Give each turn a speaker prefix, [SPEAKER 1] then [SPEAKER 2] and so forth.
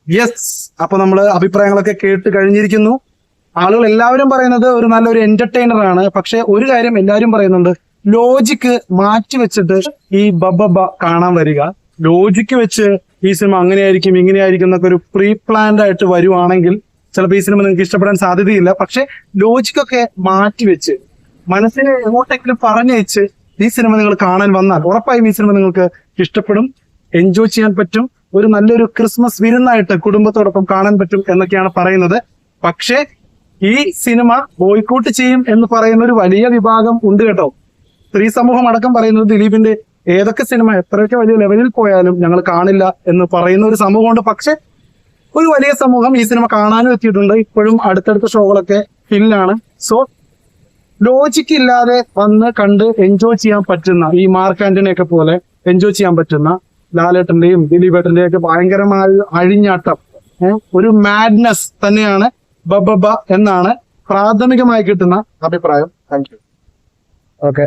[SPEAKER 1] Yes, അപ്പൊ നമ്മള് അഭിപ്രായങ്ങളൊക്കെ കേട്ട് കഴിഞ്ഞിരിക്കുന്നു. ആളുകൾ എല്ലാവരും പറയുന്നത് ഒരു നല്ലൊരു എന്റർടൈനർ ആണ്. പക്ഷെ ഒരു കാര്യം എല്ലാവരും പറയുന്നുണ്ട്, ലോജിക്ക് മാറ്റി വെച്ചിട്ട് ഈ ബബബ കാണാൻ വരിക. ലോജിക്ക് വെച്ച് ഈ സിനിമ അങ്ങനെയായിരിക്കും ഇങ്ങനെയായിരിക്കും എന്നൊക്കെ ഒരു പ്രീ പ്ലാൻഡ് ആയിട്ട് വരുവാണെങ്കിൽ ചിലപ്പോൾ ഈ സിനിമ നിങ്ങൾക്ക് ഇഷ്ടപ്പെടാൻ സാധ്യതയില്ല. പക്ഷെ ലോജിക്കൊക്കെ മാറ്റി വെച്ച് മനസ്സിനെ എങ്ങോട്ടെങ്കിലും പറഞ്ഞയച്ച് ഈ സിനിമ നിങ്ങൾ കാണാൻ വന്നാൽ ഉറപ്പായും ഈ സിനിമ നിങ്ങൾക്ക് ഇഷ്ടപ്പെടും, എൻജോയ് ചെയ്യാൻ പറ്റും. ഒരു നല്ലൊരു ക്രിസ്മസ് വിരുന്നായിട്ട് കുടുംബത്തോടൊപ്പം കാണാൻ പറ്റും എന്നൊക്കെയാണ് പറയുന്നത്. പക്ഷേ ഈ സിനിമ ബോയ്ക്കോട്ട് ചെയ്യും എന്ന് പറയുന്ന ഒരു വലിയ വിഭാഗം ഉണ്ട് കേട്ടോ. സ്ത്രീ സമൂഹം അടക്കം പറയുന്നത് ദിലീപിന്റെ ഏതൊക്കെ സിനിമ എത്രയൊക്കെ വലിയ ലെവലിൽ പോയാലും ഞങ്ങൾ കാണില്ല എന്ന് പറയുന്ന ഒരു സമൂഹമുണ്ട്. പക്ഷെ ഒരു വലിയ സമൂഹം ഈ സിനിമ കാണാനും എത്തിയിട്ടുണ്ട്. ഇപ്പോഴും അടുത്തടുത്ത ഷോകളൊക്കെ ഫില്ലാണ്. സോ ലോജിക്ക് ഇല്ലാതെ വന്ന് കണ്ട് എൻജോയ് ചെയ്യാൻ പറ്റുന്ന, ഈ മാർക്ക് ആന്റണിയൊക്കെ പോലെ എൻജോയ് ചെയ്യാൻ പറ്റുന്ന, ലാലേട്ടന്റെയും ദിലീപേട്ടന്റെയും ഒക്കെ ഭയങ്കരമായ അഴിഞ്ഞാട്ടം, ഒരു മാഡ്നസ് തന്നെയാണ് ബബബ എന്നാണ് പ്രാഥമികമായി കിട്ടുന്ന അഭിപ്രായം. Thank you. ഓക്കെ.